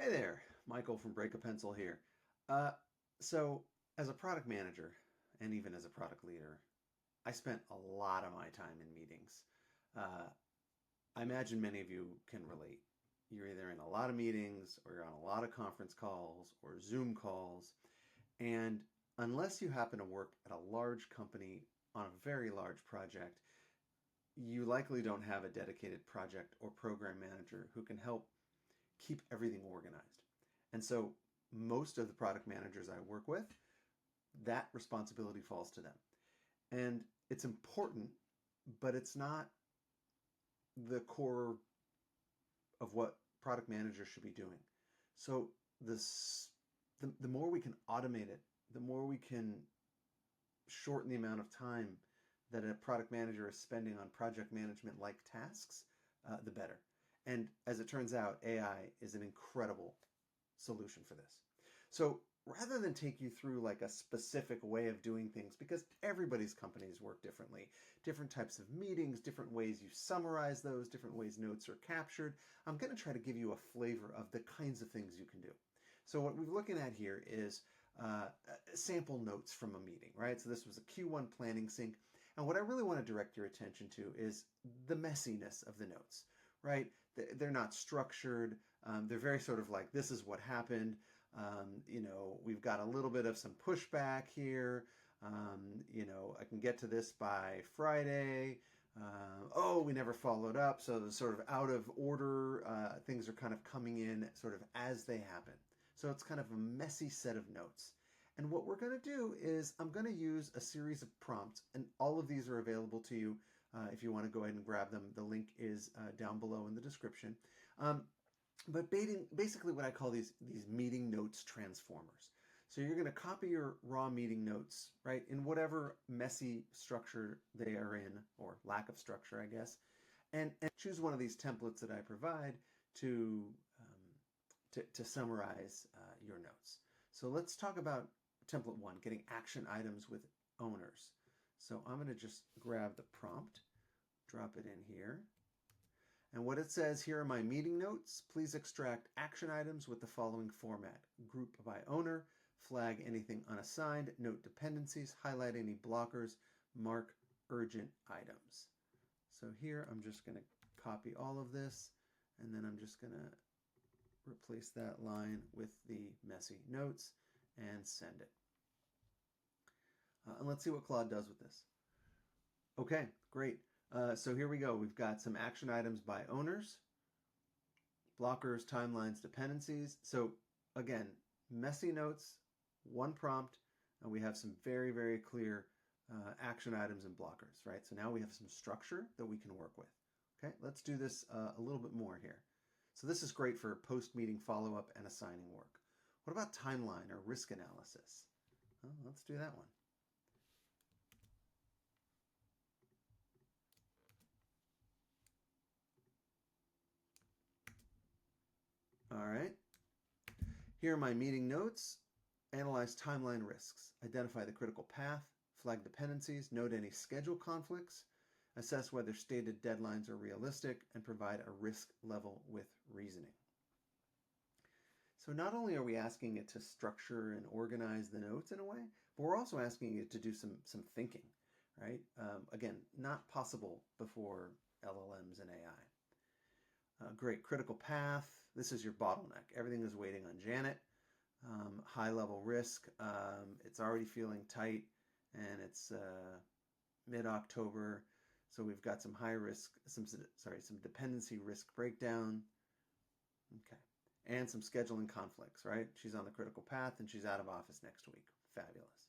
Hey there, Michael from Break a Pencil here. Uh, so, as a product manager and even as a product leader, I spent a lot of my time in meetings. Uh, I imagine many of you can relate. You're either in a lot of meetings or you're on a lot of conference calls or Zoom calls. And unless you happen to work at a large company on a very large project, you likely don't have a dedicated project or program manager who can help keep everything organized. And so most of the product managers I work with, that responsibility falls to them. And it's important, but it's not the core of what product managers should be doing. So the more we can automate it, the more we can shorten the amount of time that a product manager is spending on project management like tasks, the better. And as it turns out, AI is an incredible solution for this. So rather than take you through like a specific way of doing things, because everybody's companies work differently, different types of meetings, different ways you summarize those, different ways notes are captured, I'm going to try to give you a flavor of the kinds of things you can do. So what we're looking at here is sample notes from a meeting, right? So this was a Q1 planning sync. And what I really want to direct your attention to is the messiness of the notes, right? They're not structured. They're very sort of like, this is what happened. We've got a little bit of some pushback here. I can get to this by Friday. Oh, we never followed up. So the sort of out of order things are kind of coming in sort of as they happen. So it's kind of a messy set of notes. And what we're going to do is I'm going to use a series of prompts, and all of these are available to you if you want to go ahead and grab them. The link is down below in the description. But basically what I call these meeting notes transformers. So you're going to copy your raw meeting notes, right, in whatever messy structure they are in, or lack of structure, I guess, and choose one of these templates that I provide to summarize your notes. So let's talk about template one, getting action items with owners. So I'm going to just grab the prompt, drop it in here. And what it says, here are my meeting notes. Please extract action items with the following format. Group by owner, flag anything unassigned, note dependencies, highlight any blockers, mark urgent items. So here I'm just going to copy all of this, and then I'm just going to replace that line with the messy notes and send it. And let's see what Claude does with this. Okay, great. So here we go. We've got some action items by owners, blockers, timelines, dependencies. So again, messy notes, one prompt, and we have some very, very clear action items and blockers, right? So now we have some structure that we can work with. Okay, let's do this a little bit more here. So this is great for post-meeting follow-up and assigning work. What about timeline or risk analysis? Well, let's do that one. All right. Here are my meeting notes. Analyze timeline risks. Identify the critical path. Flag dependencies. Note any schedule conflicts. Assess whether stated deadlines are realistic, and provide a risk level with reasoning. So not only are we asking it to structure and organize the notes in a way, but we're also asking it to do some thinking, right? Again, not possible before LLMs and AI. Great, critical path. This is your bottleneck. Everything is waiting on Janet. High level risk. It's already feeling tight, and it's mid-October. So we've got some high risk, some dependency risk breakdown. Okay. And some scheduling conflicts, right? She's on the critical path and she's out of office next week. Fabulous.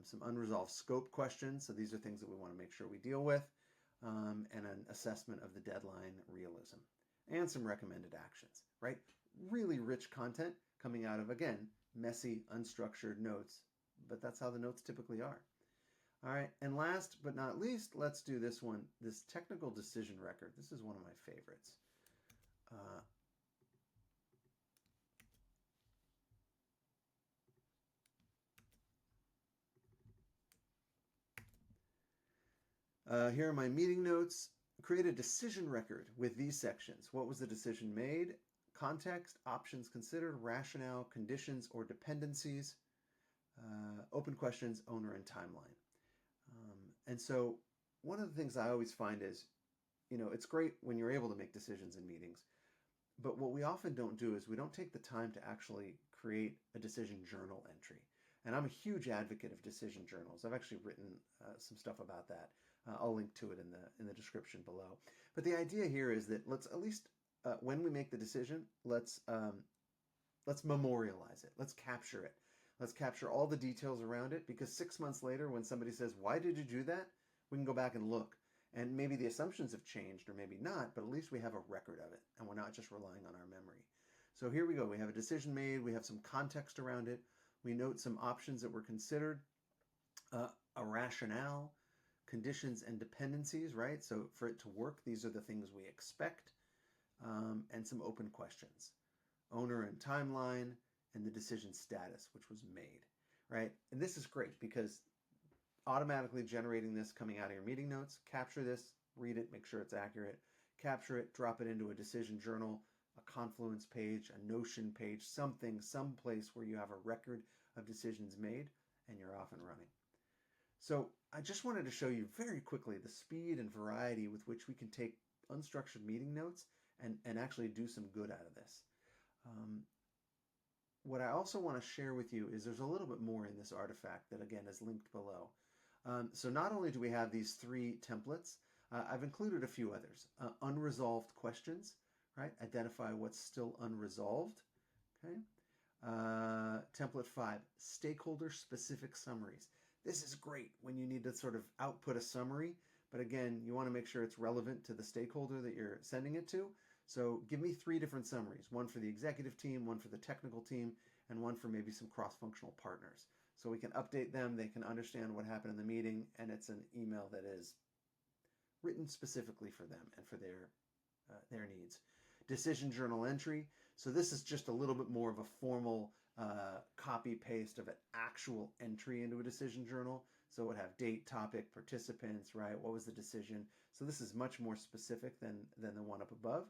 Some unresolved scope questions. So these are things that we want to make sure we deal with. And an assessment of the deadline realism. And some recommended actions, right? Really rich content coming out of, again, messy, unstructured notes. But that's how the notes typically are. All right, and last but not least, let's do this one, this technical decision record. This is one of my favorites. Here are my meeting notes. Create a decision record with these sections. What was the decision made? context, options considered, rationale, conditions or dependencies, open questions, owner, and timeline. And so one of the things I always find is, it's great when you're able to make decisions in meetings, but what we often don't do is we don't take the time to actually create a decision journal entry. And I'm a huge advocate of decision journals. I've actually written some stuff about that. I'll link to it in the description below. But the idea here is that let's at least when we make the decision, let's memorialize it. Let's capture it. Let's capture all the details around it, because 6 months later, when somebody says, "Why did you do that?" we can go back and look. And maybe the assumptions have changed or maybe not, but at least we have a record of it and we're not just relying on our memory. So here we go. We have a decision made. We have some context around it. We note some options that were considered, a rationale, conditions and dependencies, right? So for it to work, these are the things we expect, and some open questions, owner and timeline, and the decision status, which was made, right? And this is great because automatically generating this coming out of your meeting notes, capture this, read it, make sure it's accurate, capture it, drop it into a decision journal, a Confluence page, a Notion page, something, someplace where you have a record of decisions made, and you're off and running. So I just wanted to show you very quickly the speed and variety with which we can take unstructured meeting notes and actually do some good out of this. What I also want to share with you is there's a little bit more in this artifact that, again, is linked below. So not only do we have these 3 templates, I've included a few others. Unresolved questions, right? Identify what's still unresolved, okay? Template 5, stakeholder-specific summaries. This is great when you need to sort of output a summary, but again, you want to make sure it's relevant to the stakeholder that you're sending it to. So give me 3 different summaries, one for the executive team, one for the technical team, and one for maybe some cross-functional partners. So we can update them, they can understand what happened in the meeting, and it's an email that is written specifically for them and for their needs. Decision journal entry. So this is just a little bit more of a formal copy-paste of an actual entry into a decision journal. So it would have date, topic, participants, right? What was the decision? So this is much more specific than the one up above,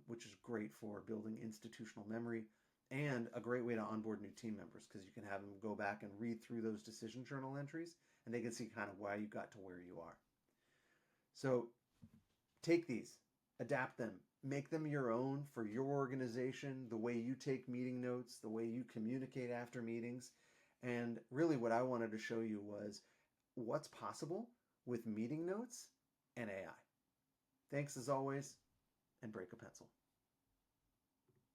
which is great for building institutional memory and a great way to onboard new team members, because you can have them go back and read through those decision journal entries and they can see kind of why you got to where you are. So take these, adapt them, make them your own for your organization, the way you take meeting notes, the way you communicate after meetings. And really what I wanted to show you was what's possible with meeting notes and AI. Thanks as always, and break a pencil.